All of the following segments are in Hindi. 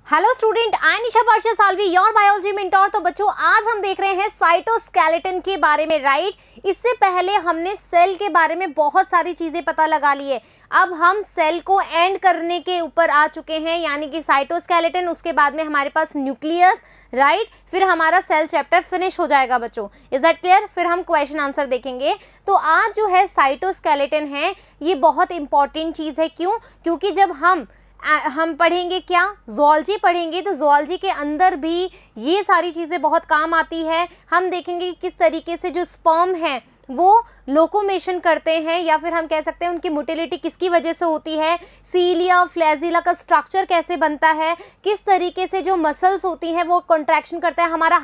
Hello student, I Nisha Parshiya Salvi, your biology mentor. तो बच्चों, आज हम देख रहे हैं साइटोस्केलेटन के बारे में, राइट। इससे पहले हमने सेल के बारे में बहुत सारी चीज़ें पता लगा ली है। अब हम सेल को एंड करने के ऊपर आ चुके हैं, यानी कि साइटोस्केलेटन, उसके बाद में हमारे पास न्यूक्लियस, राइट। फिर हमारा सेल चैप्टर फिनिश हो जाएगा बच्चों। Is that clear? फिर हम क्वेश्चन आंसर देखेंगे। तो आज जो है साइटोस्केलेटन है, ये बहुत इंपॉर्टेंट चीज़ है। क्यों? क्योंकि जब हम पढ़ेंगे क्या, ज़ूलॉजी पढ़ेंगे, तो ज़ूलॉजी के अंदर भी ये सारी चीज़ें बहुत काम आती है। हम देखेंगे किस तरीके से जो स्पर्म है वो लोकोमेशन करते हैं, या फिर हम कह सकते हैं उनकी मोटिलिटी किसकी वजह से होती है, सीलिया फ्लैजिला का स्ट्रक्चर कैसे बनता है, किस तरीके से जो मसल्स होती हैं वो कॉन्ट्रैक्शन करता है, हमारा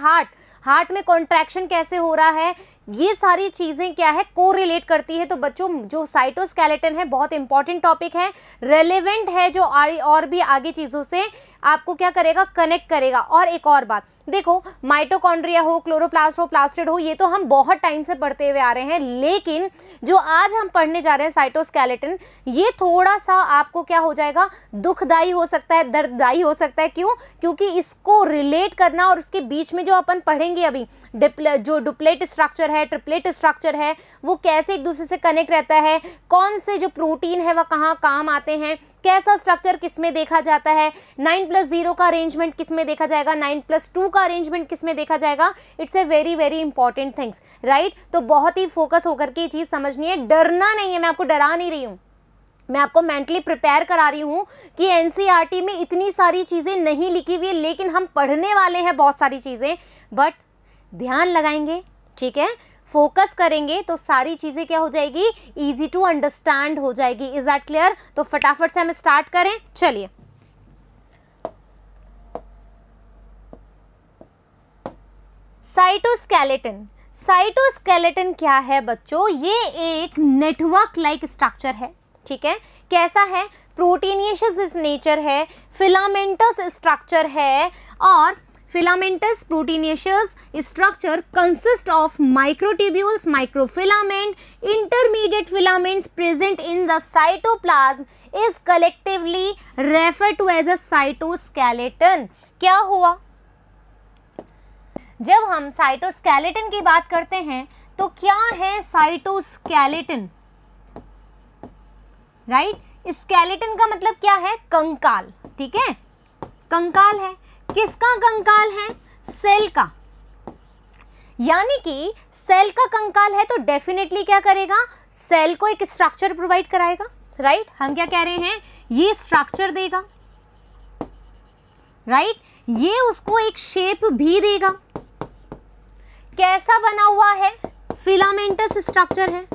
हार्ट में कॉन्ट्रैक्शन कैसे हो रहा है, ये सारी चीज़ें क्या है, कोरिलेट करती है। तो बच्चों, जो साइटोस्केलेटन है बहुत इंपॉर्टेंट टॉपिक है, रेलेवेंट है, जो और भी आगे चीज़ों से आपको क्या करेगा, कनेक्ट करेगा। और एक और बात देखो, माइटोकॉन्ड्रिया हो, क्लोरोप्लास्ट हो, प्लास्टिड हो, ये तो हम बहुत टाइम से पढ़ते हुए आ रहे हैं, लेकिन जो आज हम पढ़ने जा रहे हैं साइटोस्केलेटन, ये थोड़ा सा आपको क्या हो जाएगा, दुखदाई हो सकता है, दर्ददाई हो सकता है। क्यों? क्योंकि इसको रिलेट करना और उसके बीच में जो अपन पढ़ेंगे अभी, जो डुप्लेट स्ट्रक्चर है, ट्रिपलेट स्ट्रक्चर है, वो कैसे एक दूसरे से कनेक्ट रहता है, कौन से जो प्रोटीन है वह कहाँ काम आते हैं, कैसा स्ट्रक्चर किस में देखा जाता है, 9+0 का अरेंजमेंट किस में देखा जाएगा, 9+2 का अरेंजमेंट किस में देखा जाएगा। It's a very very important things, right. तो बहुत ही फोकस होकर के ये चीज़ समझनी है, डरना नहीं है। मैं आपको डरा नहीं रही हूँ, मैं आपको मेंटली प्रिपेयर करा रही हूँ कि एनसीईआरटी में इतनी सारी चीज़ें नहीं लिखी हुई है, लेकिन हम पढ़ने वाले हैं बहुत सारी चीज़ें। बट ध्यान लगाएंगे, ठीक है, फोकस करेंगे तो सारी चीज़ें क्या हो जाएगी, इजी टू अंडरस्टैंड हो जाएगी। Is that clear? तो फटाफट से हम स्टार्ट करें, चलिए। साइटोस्केलेटन क्या है बच्चों? ये एक नेटवर्क लाइक स्ट्रक्चर है, ठीक है। कैसा है? प्रोटीनियस नेचर है, फिलामेंटस स्ट्रक्चर है, और filamentous proteinaceous structure consist of microtubules, microfilament, intermediate filaments present in the cytoplasm is collectively referred to as a cytoskeleton. क्या हुआ? जब हम साइटोस्केलेटन की बात करते हैं तो क्या है साइटोस्केलेटन, राइट। स्केलेटन का मतलब क्या है? कंकाल, ठीक है, कंकाल है। किसका कंकाल है? सेल का। यानी कि सेल का कंकाल है तो डेफिनेटली क्या करेगा, सेल को एक स्ट्रक्चर प्रोवाइड कराएगा, राइट। हम क्या कह रहे हैं, ये स्ट्रक्चर देगा, राइट। ये उसको एक शेप भी देगा। कैसा बना हुआ है? फिलामेंटस स्ट्रक्चर है।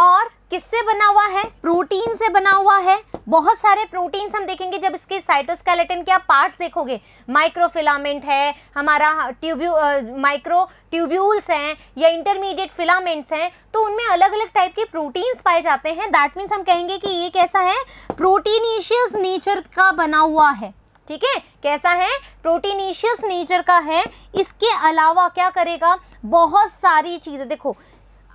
और किससे बना हुआ है? प्रोटीन से बना हुआ है। बहुत सारे प्रोटीन्स हम देखेंगे जब इसके साइटोस्केलेटन के आप पार्ट्स देखोगे, माइक्रोफिलामेंट है, हमारा माइक्रो ट्यूब्यूल्स हैं, या इंटरमीडिएट फिलामेंट्स हैं, तो उनमें अलग अलग टाइप के प्रोटीन्स पाए जाते हैं। दैट मीन्स हम कहेंगे कि ये कैसा है, प्रोटीनिशियस नेचर का बना हुआ है, ठीक है। कैसा है? प्रोटीनिशियस नेचर का है। इसके अलावा क्या करेगा, बहुत सारी चीज़ें, देखो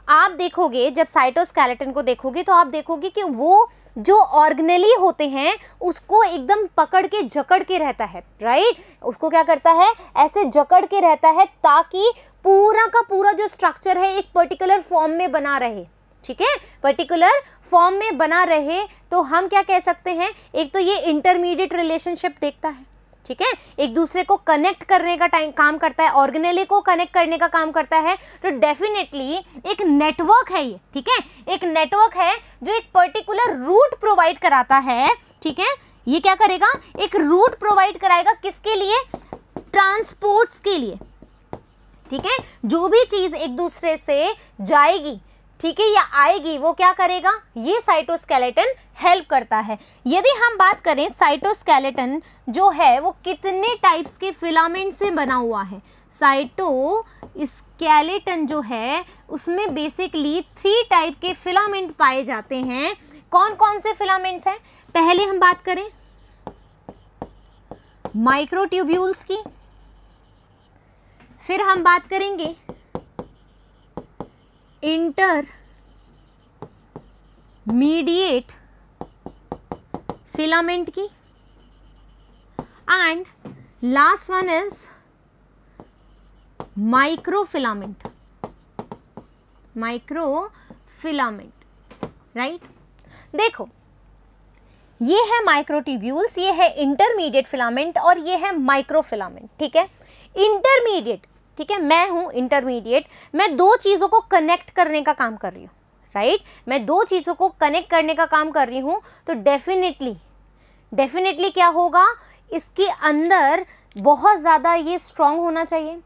आप देखोगे जब साइटोस्केलेटन को देखोगे तो आप देखोगे कि वो जो ऑर्गेनेली होते हैं उसको एकदम पकड़ के जकड़ के रहता है, राइट। उसको क्या करता है, ऐसे जकड़ के रहता है ताकि पूरा का पूरा जो स्ट्रक्चर है एक पर्टिकुलर फॉर्म में बना रहे, ठीक है, पर्टिकुलर फॉर्म में बना रहे। तो हम क्या कह सकते हैं, एक तो ये इंटरमीडिएट रिलेशनशिप देखता है, ठीक है, एक दूसरे को कनेक्ट करने का काम करता है, ऑर्गेनेली को कनेक्ट करने का काम करता है। तो डेफिनेटली एक नेटवर्क है ये, ठीक है, एक नेटवर्क है जो एक पर्टिकुलर रूट प्रोवाइड कराता है, ठीक है। ये क्या करेगा, एक रूट प्रोवाइड कराएगा, किसके लिए? ट्रांसपोर्ट्स के लिए, ठीक है। जो भी चीज एक दूसरे से जाएगी, ठीक है, या आएगी, वो क्या करेगा, ये साइटोस्केलेटन हेल्प करता है। यदि हम बात करें साइटोस्केलेटन जो है वो कितने टाइप्स के फिलामेंट से बना हुआ है, साइटोस्केलेटन जो है उसमें बेसिकली 3 टाइप के फिलामेंट पाए जाते हैं। कौन कौन से फिलामेंट्स हैं? पहले हम बात करें माइक्रोट्यूब्यूल्स की, फिर हम बात करेंगे इंटरमीडिएट फिलामेंट की, and last one is microfilament, microfilament, right. देखो ये है माइक्रोट्यूब्यूल्स, ये है इंटरमीडिएट फिलामेंट और ये है माइक्रोफिलामेंट, ठीक है। इंटरमीडिएट, ठीक है, मैं हूं इंटरमीडिएट, मैं दो चीज़ों को कनेक्ट करने का काम कर रही हूँ, राइट। मैं दो चीज़ों को कनेक्ट करने का काम कर रही हूँ, तो डेफिनेटली क्या होगा, इसके अंदर बहुत ज़्यादा ये स्ट्रांग होना चाहिए,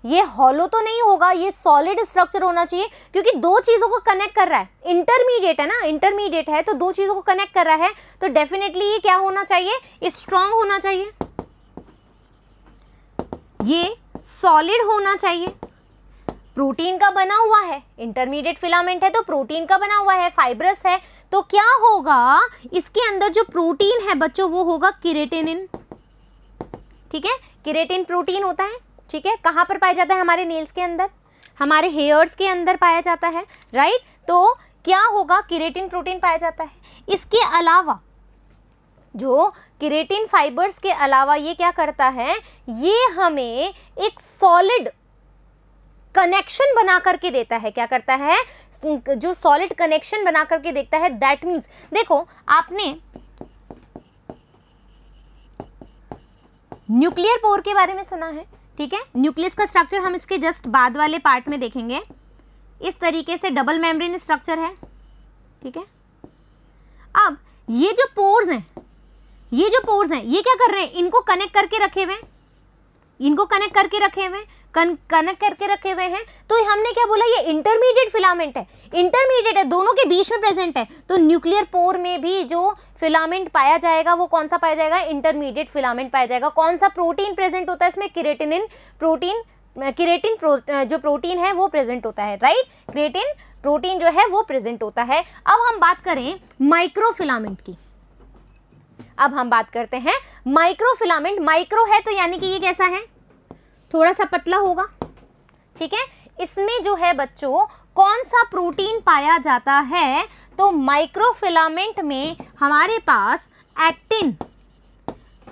ये हॉलो तो नहीं होगा, ये सॉलिड स्ट्रक्चर होना चाहिए, क्योंकि दो चीज़ों को कनेक्ट कर रहा है, इंटरमीडिएट है ना, इंटरमीडिएट है तो दो चीज़ों को कनेक्ट कर रहा है, तो डेफिनेटली ये क्या होना चाहिए, ये स्ट्रांग होना चाहिए, ये सॉलिड होना चाहिए, प्रोटीन का बना हुआ है, इंटरमीडिएट फिलामेंट है तो प्रोटीन का बना हुआ है, फाइब्रस है, तो क्या होगा, इसके अंदर जो प्रोटीन है बच्चों वो होगा केराटिनिन, ठीक है, केराटिन प्रोटीन होता है, ठीक है। कहाँ पर पाया जाता है, हमारे नेल्स के अंदर, हमारे हेयर्स के अंदर पाया जाता है, राइट। तो क्या होगा, केराटिन प्रोटीन पाया जाता है। इसके अलावा जो केराटिन फाइबर्स के अलावा ये क्या करता है, ये हमें एक सॉलिड कनेक्शन बना करके देता है, क्या करता है, जो सॉलिड कनेक्शन बना करके देता है। दैट मीन्स देखो आपने न्यूक्लियर पोर के बारे में सुना है, ठीक है। न्यूक्लियस का स्ट्रक्चर हम इसके जस्ट बाद वाले पार्ट में देखेंगे। इस तरीके से डबल मेम्ब्रेन स्ट्रक्चर है, ठीक है। अब ये जो पोर्स हैं, ये क्या कर रहे हैं, इनको कनेक्ट करके रखे हुए हैं, कनेक्ट करके रखे हुए हैं। तो हमने क्या बोला, ये इंटरमीडिएट फिलामेंट है, दोनों के बीच में प्रेजेंट है। तो न्यूक्लियर पोर में भी जो फिलामेंट पाया जाएगा वो कौन सा पाया जाएगा, इंटरमीडिएट फिलामेंट पाया जाएगा। कौन सा प्रोटीन प्रेजेंट होता है इसमें, केराटिन जो प्रोटीन है वो प्रेजेंट होता है, राइट। केराटिन प्रोटीन जो है वो प्रेजेंट होता है। अब हम बात करें माइक्रोफिलामेंट की, अब हम बात करते हैं माइक्रोफिलामेंट। माइक्रो है तो यानी कि ये कैसा है, थोड़ा सा पतला होगा, ठीक है। इसमें जो है बच्चों कौन सा प्रोटीन पाया जाता है, तो माइक्रोफिलामेंट में हमारे पास एक्टिन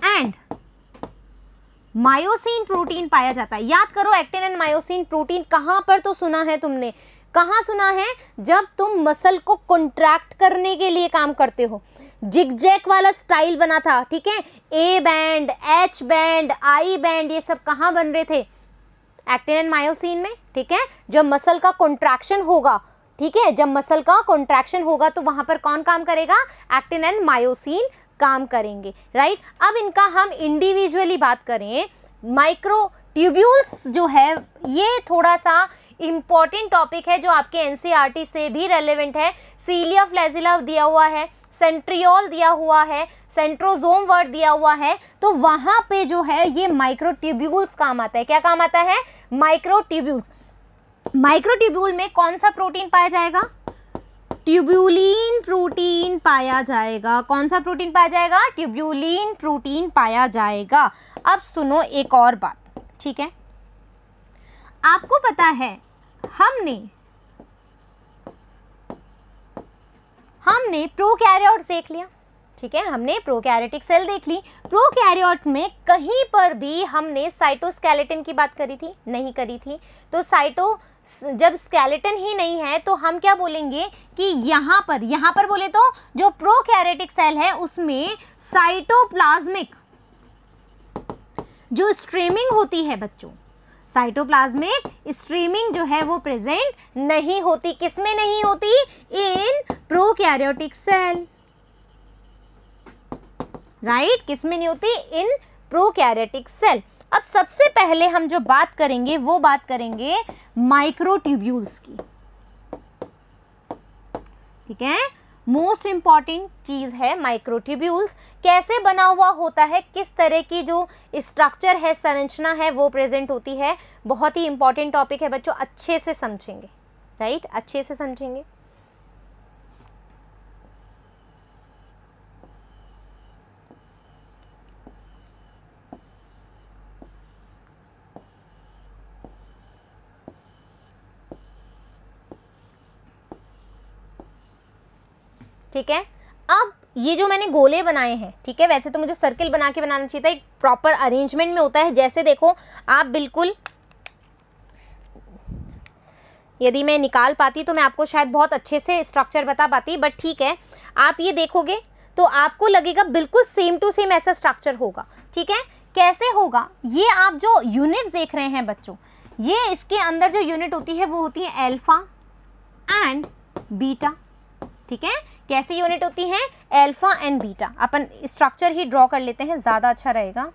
एंड मायोसिन प्रोटीन पाया जाता है। याद करो एक्टिन एंड मायोसिन प्रोटीन कहां पर तो सुना है तुमने, कहां सुना है, जब तुम मसल को कॉन्ट्रैक्ट करने के लिए काम करते हो। जिगजैग वाला स्टाइल बना था, ठीक है, A band, H band, I band, ये सब कहां बन रहे थे, एक्टिन एंड मायोसिन में, ठीक है। जब मसल का कॉन्ट्रैक्शन होगा, ठीक है, जब मसल का कॉन्ट्रैक्शन होगा तो वहां पर कौन काम करेगा, एक्टिन एंड मायोसिन काम करेंगे, राइट। अब इनका हम इंडिविजुअली बात करें, माइक्रोट्यूब्यूल्स जो है ये थोड़ा सा इंपॉर्टेंट टॉपिक है जो आपके एनसीईआरटी से भी रेलेवेंट है। सीलिया फ्लैजिला दिया हुआ है, सेंट्रियोल दिया हुआ है, सेंट्रोजोम वर्ड दिया हुआ है, तो वहां पे जो है ये माइक्रोट्यूब्यूल्स काम आता है। क्या काम आता है, माइक्रोट्यूब्यूल्स। माइक्रोट्यूब्यूल में कौन सा प्रोटीन पाया जाएगा, ट्यूब्यूलिन प्रोटीन पाया जाएगा। कौन सा प्रोटीन पाया जाएगा, ट्यूब्यूलिन प्रोटीन पाया जाएगा। अब सुनो एक और बात, ठीक है, आपको पता है हमने प्रोकैरियोट देख लिया, ठीक है, हमने प्रोकैरियोटिक सेल देख ली। प्रोकैरियोट में कहीं पर भी हमने साइटोस्केलेटन की बात करी थी, नहीं करी थी। तो जब स्केलेटन ही नहीं है तो हम क्या बोलेंगे कि यहाँ पर बोले तो जो प्रोकैरियोटिक सेल है उसमें साइटोप्लाज्मिक जो स्ट्रीमिंग होती है बच्चों, साइटोप्लाज्मिक स्ट्रीमिंग जो है वो प्रेजेंट नहीं होती। किसमें नहीं होती, इन प्रोकैरियोटिक सेल, राइट, किसमें नहीं होती, इन प्रोकैरियोटिक सेल। अब सबसे पहले हम जो बात करेंगे वो बात करेंगे माइक्रोट्यूब्यूल्स की, ठीक है। मोस्ट इंपॉर्टेंट चीज है माइक्रोट्यूब्यूल्स, कैसे बना हुआ होता है, किस तरह की जो स्ट्रक्चर है, संरचना है वो प्रेजेंट होती है। बहुत ही इंपॉर्टेंट टॉपिक है बच्चों, अच्छे से समझेंगे, राइट, अच्छे से समझेंगे। ठीक है, अब ये जो मैंने गोले बनाए हैं, ठीक है, वैसे तो मुझे सर्किल बना के बनाना चाहिए था, एक प्रॉपर अरेंजमेंट में होता है। जैसे देखो आप बिल्कुल, यदि मैं निकाल पाती तो मैं आपको शायद बहुत अच्छे से स्ट्रक्चर बता पाती, बट ठीक है, आप ये देखोगे तो आपको लगेगा बिल्कुल सेम टू सेम ऐसा स्ट्रक्चर होगा। ठीक है, कैसे होगा? ये आप जो यूनिट देख रहे हैं बच्चों, ये इसके अंदर जो यूनिट होती है वो होती है अल्फा एंड बीटा। ठीक है, कैसी यूनिट होती है? Alpha and beta. Upon structure he draw कर लेते हैं, ज़्यादा अच्छा रहेगा।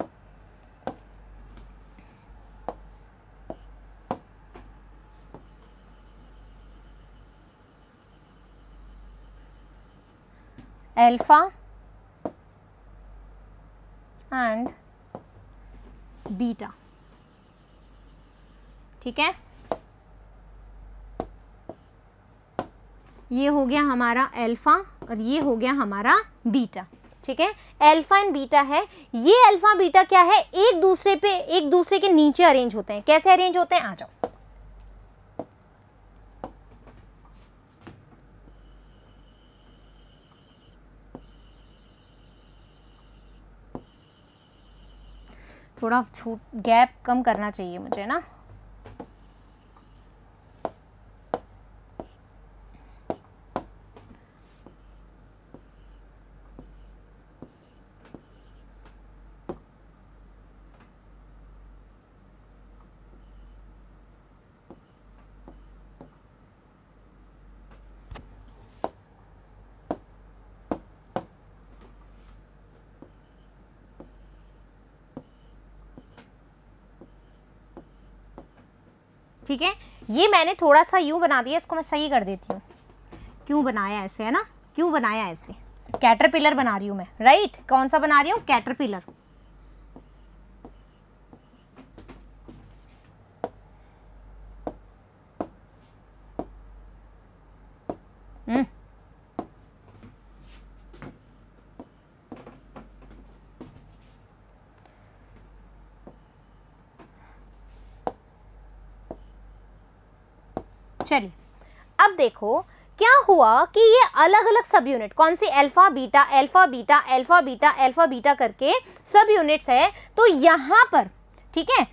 Alpha and beta. ठीक है, ये हो गया हमारा अल्फा और ये हो गया हमारा बीटा। ठीक है, अल्फा एंड बीटा है। ये अल्फा बीटा क्या है? एक दूसरे के नीचे अरेंज होते हैं। कैसे अरेंज होते हैं? आ जाओ। थोड़ा गैप कम करना चाहिए मुझे ना। ठीक है, ये मैंने थोड़ा सा यूं बना दिया, इसको मैं सही कर देती हूँ। क्यों बनाया ऐसे, है ना? क्यों बनाया ऐसे? कैटरपिलर बना रही हूँ मैं, राइट? कौन सा बना रही हूँ? कैटरपिलर। चलिए, अब देखो क्या हुआ कि ये अलग अलग सब यूनिट, कौन सी? Alpha beta alpha beta alpha beta alpha beta करके सब यूनिट्स है। तो यहां पर, ठीक है,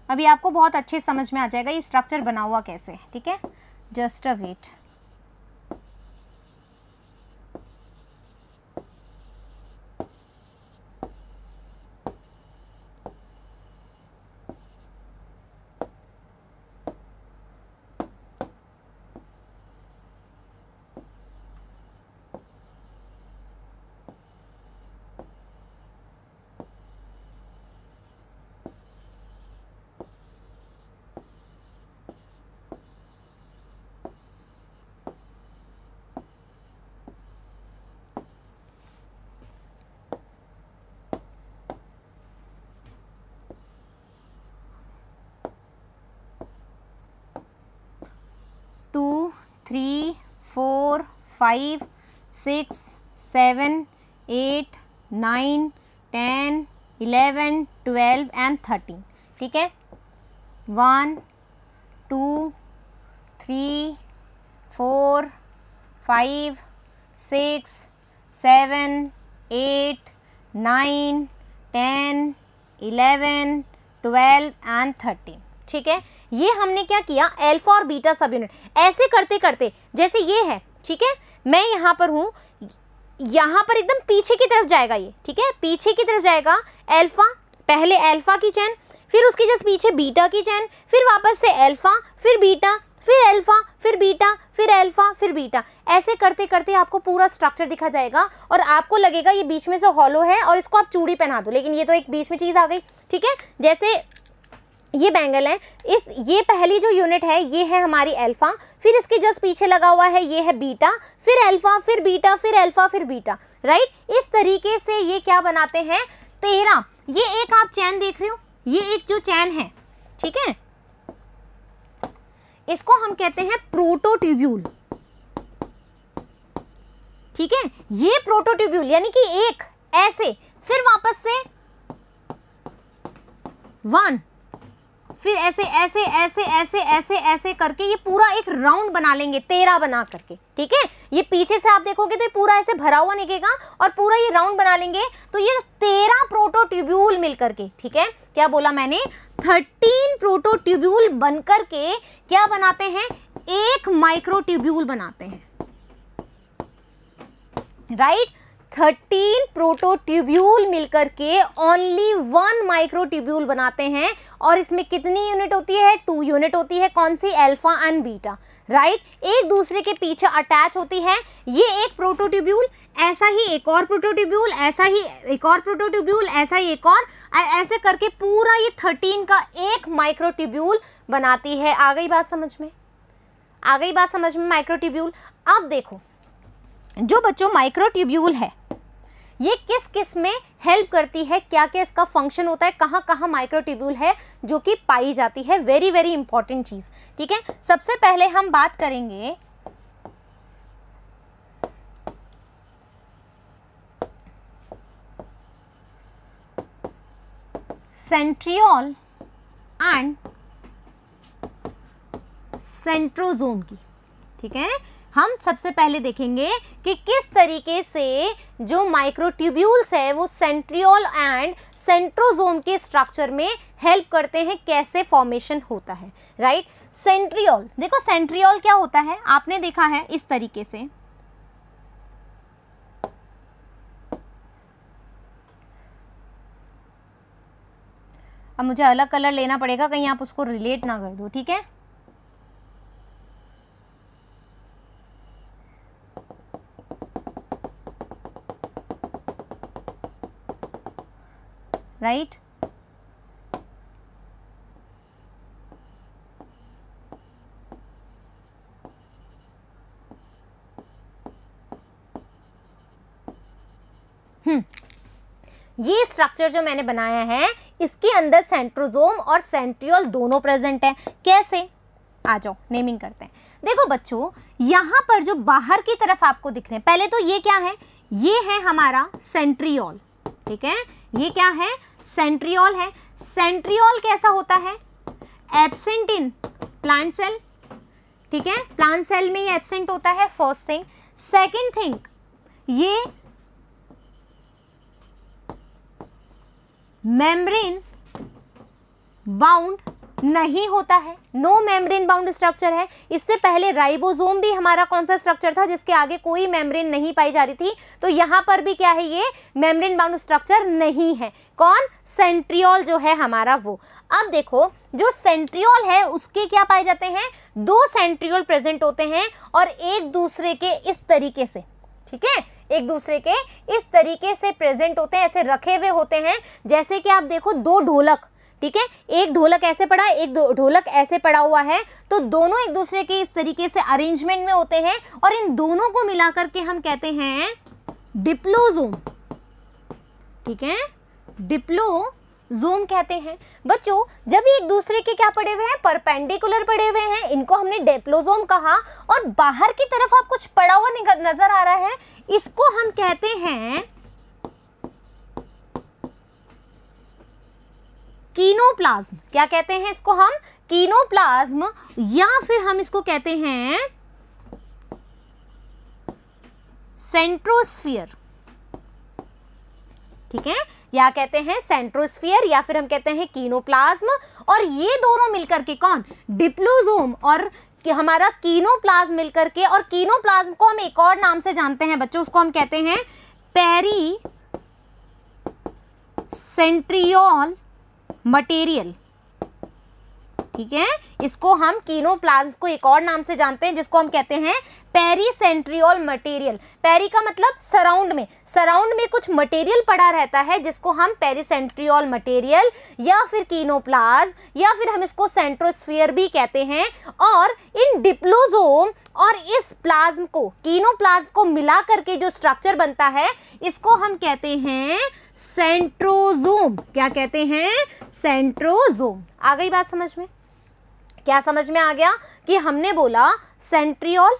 अभी आपको बहुत अच्छे समझ में आ जाएगा ये स्ट्रक्चर बना हुआ कैसे है। ठीक है, just a wait. To, 3, 4, 5, 6, 7, 8, 9, 10, 11, 12 and 13। ठीक है, 1, 2, 3, 4, 5, 6, 7, 8, 9, 10, 11, 12 एंड 13। ठीक है, ये हमने क्या किया? अल्फा और बीटा सब यूनिट ऐसे करते करते, जैसे ये है, ठीक है, मैं यहाँ पर हूँ, यहाँ पर एकदम पीछे की तरफ जाएगा ये। ठीक है, पीछे की तरफ जाएगा अल्फा, पहले अल्फा की चेन, फिर उसके जस्ट पीछे बीटा की चेन, फिर वापस से अल्फा, फिर बीटा, फिर अल्फा, फिर बीटा, फिर अल्फा, फिर बीटा। ऐसे करते करते आपको पूरा स्ट्रक्चर दिखा जाएगा और आपको लगेगा ये बीच में से हॉलो है और इसको आप चूड़ी पहना दो, लेकिन ये तो एक बीच में चीज़ आ गई। ठीक है, जैसे ये बैंगल है, ये पहली जो यूनिट है ये है हमारी अल्फा, फिर इसके जस्ट पीछे लगा हुआ है ये है बीटा, फिर अल्फा, फिर बीटा, फिर अल्फा, फिर बीटा, राइट? इस तरीके से ये क्या बनाते हैं? 13। ये एक आप चैन देख रहे हो, ये एक जो चैन है, ठीक है, इसको हम कहते हैं प्रोटोट्यूब्यूल। ठीक है, ये प्रोटोट्यूब्यूल यानी कि एक ऐसे, फिर वापस से 1, फिर ऐसे ऐसे ऐसे ऐसे ऐसे ऐसे करके ये पूरा एक राउंड बना लेंगे 13 बना करके, ठीक है। ये पीछे से आप देखोगे तो ये पूरा ऐसे भरा हुआ निकलेगा और पूरा ये राउंड बना लेंगे, तो ये 13 प्रोटोट्यूब्यूल मिल करके, ठीक है, क्या बोला मैंने, 13 प्रोटोट्यूब्यूल बन करके क्या बनाते हैं, एक माइक्रोट्यूब्यूल बनाते हैं, राइट। 13 प्रोटोट्यूब्यूल मिलकर के ओनली 1 माइक्रोट्यूब्यूल बनाते हैं, और इसमें कितनी यूनिट होती है, 2 यूनिट होती है, कौन सी, अल्फा एंड बीटा, राइट। एक दूसरे के पीछे अटैच होती है, ये एक प्रोटोट्यूब्यूल, ऐसा ही एक और प्रोटोट्यूब्यूल, ऐसा ही एक और प्रोटोट्यूब्यूल, ऐसा ही एक और, ऐसे करके पूरा ये 13 का एक माइक्रोट्यूब्यूल बनाती है। आ गई बात समझ में, आ गई बात समझ में, माइक्रोट्यूब्यूल। अब देखो जो बच्चों माइक्रोट्यूब्यूल है ये किस किस में हेल्प करती है, क्या क्या इसका फंक्शन होता है, कहाँ कहाँ माइक्रोट्यूब्यूल है जो कि पाई जाती है, वेरी वेरी इंपॉर्टेंट चीज, ठीक है। सबसे पहले हम बात करेंगे सेंट्रियोल एंड सेंट्रोसोम की, ठीक है। हम सबसे पहले देखेंगे कि किस तरीके से जो माइक्रोट्यूब्यूल्स है वो सेंट्रियोल एंड सेंट्रोसोम के स्ट्रक्चर में हेल्प करते हैं, कैसे फॉर्मेशन होता है, राइट। सेंट्रियोल, देखो सेंट्रियोल क्या होता है, आपने देखा है इस तरीके से, अब मुझे अलग कलर लेना पड़ेगा, कहीं आप उसको रिलेट ना कर दो, ठीक है। राइट, ये स्ट्रक्चर जो मैंने बनाया है इसके अंदर सेंट्रोसोम और सेंट्रियोल दोनों प्रेजेंट है। कैसे, आ जाओ नेमिंग करते हैं। देखो बच्चों यहाँ पर जो बाहर की तरफ आपको दिख रहे हैं, पहले तो ये क्या है, ये है हमारा सेंट्रियोल, ठीक है, ये क्या है, सेंट्रियोल है। सेंट्रियोल कैसा होता है, एब्सेंट इन प्लांट सेल, ठीक है, प्लांट सेल में ये एब्सेंट होता है, फर्स्ट थिंग। सेकंड थिंग, ये मेम्ब्रेन बाउंड नहीं होता है, नो मेम्ब्रेन बाउंड स्ट्रक्चर है। इससे पहले राइबोसोम भी हमारा कौन सा स्ट्रक्चर था जिसके आगे कोई मेम्ब्रेन नहीं पाई जा रही थी, तो यहाँ पर भी क्या है, ये मेम्ब्रेन बाउंड स्ट्रक्चर नहीं है। कौन, सेंट्रियोल जो है हमारा वो। अब देखो जो सेंट्रियोल है उसके क्या पाए जाते हैं, 2 सेंट्रियोल प्रेजेंट होते हैं और एक दूसरे के इस तरीके से, ठीक है, एक दूसरे के इस तरीके से प्रेजेंट होते हैं, ऐसे रखे हुए होते हैं, जैसे कि आप देखो 2 ढोलक, ठीक है, एक ढोलक ऐसे पड़ा है, एक ढोलक ऐसे पड़ा हुआ है, तो दोनों एक दूसरे के इस तरीके से अरेंजमेंट में होते हैं और इन दोनों को मिलाकर के हम कहते हैं डिप्लोसोम, ठीक है, डिप्लोसोम कहते हैं। बच्चों जब ये एक दूसरे के क्या पड़े हुए हैं, परपेंडिकुलर पड़े हुए हैं, इनको हमने डिप्लोसोम कहा, और बाहर की तरफ आप कुछ पड़ा हुआ नजर आ रहा है, इसको हम कहते हैं कीनोप्लाज्म। क्या कहते हैं इसको हम, कीनोप्लाज्म, या फिर हम इसको कहते हैं सेंट्रोस्फीयर, ठीक है, या कहते हैं सेंट्रोस्फीयर या फिर हम कहते हैं कीनोप्लाज्म। और ये दोनों मिलकर के कौन, डिप्लोसोम और हमारा कीनोप्लाज्म मिलकर के, और कीनोप्लाज्म को हम एक और नाम से जानते हैं बच्चों, उसको हम कहते हैं पेरी सेंट्रियोल मटेरियल, ठीक है, इसको हम कीनोप्लाज्म को एक और नाम से जानते हैं जिसको हम कहते हैं पेरीसेंट्रियोल मटेरियल। पेरी का मतलब सराउंड में, सराउंड में कुछ मटेरियल पड़ा रहता है जिसको हम पेरीसेंट्रियोल मटेरियल या फिर कीनोप्लाज्म या फिर हम इसको सेंट्रोस्फीयर भी कहते हैं। और इन डिप्लोसोम और इस प्लाज्म को, कीनोप्लाज्म को मिला करके जो स्ट्रक्चर बनता है इसको हम कहते हैं सेंट्रोसोम। क्या कहते हैं, सेंट्रोसोम। आ गई बात समझ में, क्या समझ में आ गया कि हमने बोला सेंट्रियोल,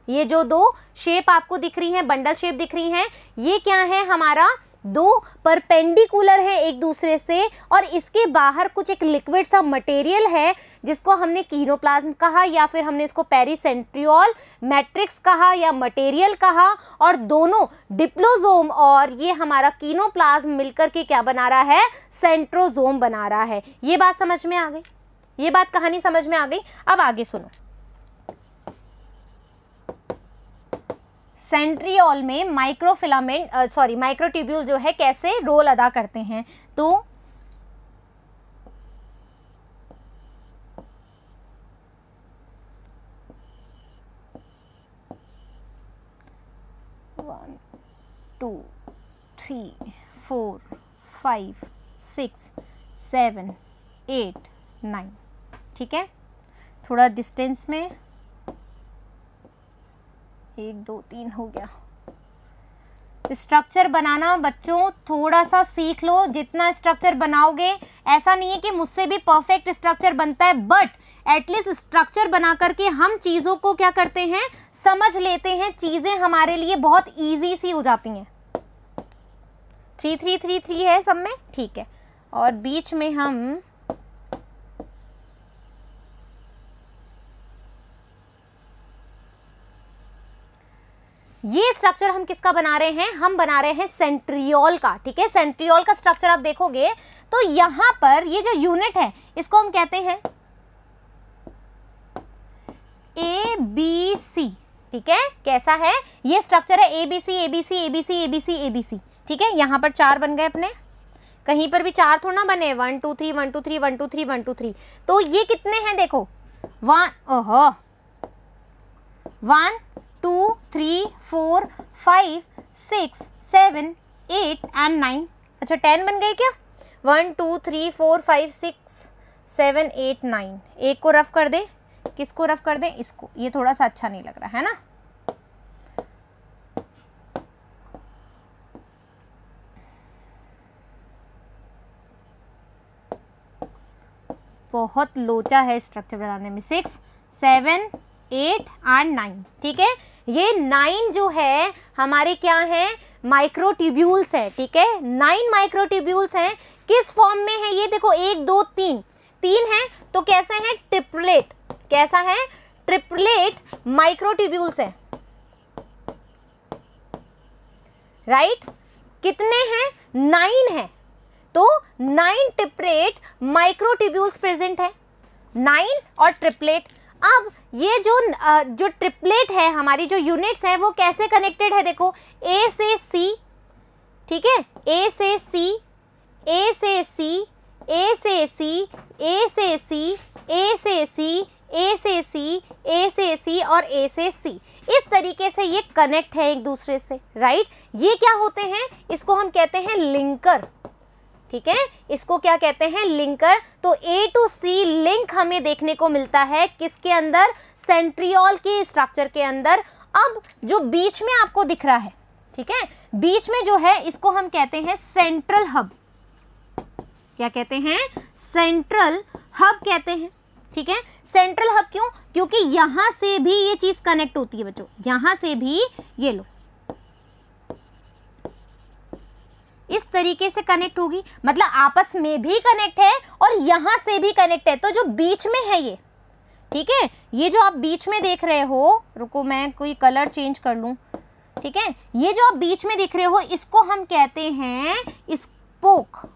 ये जो 2 शेप आपको दिख रही हैं, बंडल शेप दिख रही हैं, ये क्या है हमारा दो परपेंडिकुलर है एक दूसरे से, और इसके बाहर कुछ एक लिक्विड सा मटेरियल है जिसको हमने कीनोप्लाज्म कहा, या फिर हमने इसको पेरीसेंट्रियोल मैट्रिक्स कहा या मटेरियल कहा, और दोनों डिप्लोजोम और ये हमारा कीनोप्लाज्म मिलकर के क्या बना रहा है, सेंट्रोजोम बना रहा है। ये बात समझ में आ गई, ये बात कहानी समझ में आ गई। अब आगे सुनो, सेंट्रियोल में माइक्रोफिलामेंट माइक्रोट्यूब्यूल जो है कैसे रोल अदा करते हैं। तो वन, टू, 3, 4, 5, 6, 7, 8, 9, ठीक है। थोड़ा डिस्टेंस में 1 2 3 हो गया। स्ट्रक्चर बनाना बच्चों थोड़ा सा सीख लो, जितना स्ट्रक्चर बनाओगे, ऐसा नहीं है कि मुझसे भी परफेक्ट स्ट्रक्चर बनता है, बट एटलीस्ट स्ट्रक्चर बना करके हम चीज़ों को क्या करते हैं, समझ लेते हैं, चीज़ें हमारे लिए बहुत इजी सी हो जाती हैं। 3 3 3 3 है सब में, ठीक है। और बीच में हम ये स्ट्रक्चर हम किसका बना रहे हैं, हम बना रहे हैं सेंट्रियोल का, ठीक है। सेंट्रियोल का स्ट्रक्चर आप देखोगे तो यहां पर ये जो यूनिट है इसको हम कहते हैं ABC, ठीक है। कैसा है ये स्ट्रक्चर है, ABC ABC ABC ABC ABC, ठीक है। यहां पर 4 बन गए अपने, कहीं पर भी 4 थोड़ा ना बने, 1 2 3 1 2 3 1 2 3 1 2 3। तो ये कितने हैं देखो, 1 2 3 4 5 6 7 8 एंड 9। अच्छा 10 बन गए क्या, 1 2 3 4 5 6 7 8 9। एक को रफ कर दे, किसको रफ कर दे, इसको, ये थोड़ा सा अच्छा नहीं लग रहा है ना। बहुत लोचा है स्ट्रक्चर बनाने में। 6 7 8 एंड 9, ठीक है। ये 9 जो है हमारे क्या है, माइक्रोट्यूब्यूल्स है, ठीक है। 9 माइक्रोट्यूब्यूल्स हैं, किस फॉर्म में है ये देखो, 1 2 3 3 है, तो कैसे हैं, ट्रिपलेट, कैसा है, ट्रिपलेट माइक्रोट्यूब्यूल्स है, राइट। कितने हैं, 9 है, तो 9 ट्रिपलेट माइक्रोट्यूब्यूल्स प्रेजेंट है, 9 और ट्रिपलेट। अब ये जो ट्रिपलेट है, हमारी जो यूनिट्स हैं वो कैसे कनेक्टेड है देखो, A से C, ठीक है, A से C, A से C, A से C, A से C, A से C, A से C, A से C और A से C, इस तरीके से ये कनेक्ट है एक दूसरे से, राइट। ये क्या होते हैं, इसको हम कहते हैं लिंकर, ठीक है, इसको क्या कहते हैं, लिंकर। तो A to C लिंक हमें देखने को मिलता है किसके अंदर, सेंट्रियोल के स्ट्रक्चर के अंदर। अब जो बीच में आपको दिख रहा है, ठीक है, बीच में जो है इसको हम कहते हैं सेंट्रल हब, क्या कहते हैं, सेंट्रल हब कहते हैं, ठीक है। सेंट्रल हब क्यों, क्योंकि यहां से भी ये चीज कनेक्ट होती है बच्चों, यहां से भी, ये लो इस तरीके से कनेक्ट होगी, मतलब आपस में भी कनेक्ट है और यहां से भी कनेक्ट है। तो जो बीच में है ये, ठीक है, ये जो आप बीच में देख रहे हो, रुको मैं कोई कलर चेंज कर लूं, ठीक है, ये जो आप बीच में देख रहे हो इसको हम कहते हैं स्पोक,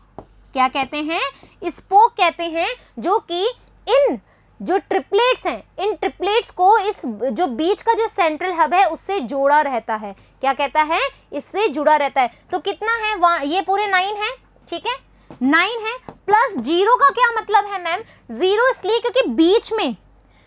क्या कहते हैं, स्पोक कहते हैं, जो कि इन जो ट्रिपलेट्स हैं, इन ट्रिपलेट्स को इस जो बीच का जो सेंट्रल हब है उससे जोड़ा रहता है, क्या कहता है, इससे जुड़ा रहता है। तो कितना है, ये पूरे 9 है, ठीक है, 9 है, प्लस 0 का क्या मतलब है मैम, 0 इसलिए क्योंकि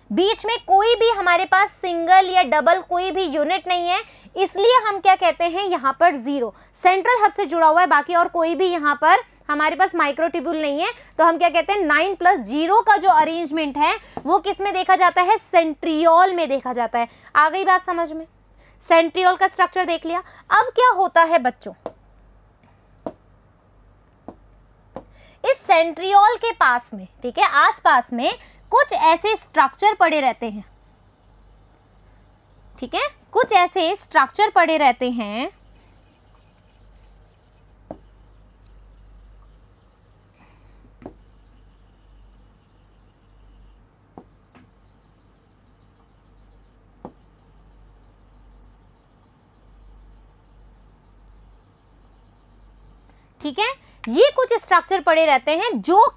बीच में कोई भी हमारे पास सिंगल या डबल कोई भी यूनिट नहीं है, इसलिए हम क्या कहते हैं यहाँ पर 0, सेंट्रल हब से जुड़ा हुआ है, बाकी और कोई भी यहाँ पर हमारे पास माइक्रोट्यूब्यूल नहीं है। तो हम क्या कहते हैं, 9 + 0 का जो अरेंजमेंट है वो किस में देखा जाता है, सेंट्रियोल में देखा जाता है। आ गई बात समझ में, सेंट्रियोल का स्ट्रक्चर देख लिया। अब क्या होता है बच्चों, इस सेंट्रियोल के पास में, ठीक है, आसपास में कुछ ऐसे स्ट्रक्चर पड़े रहते हैं, ठीक है, कुछ ऐसे स्ट्रक्चर पड़े रहते हैं ठीक है, ये कुछ स्ट्रक्चर पड़े रहते हैं जो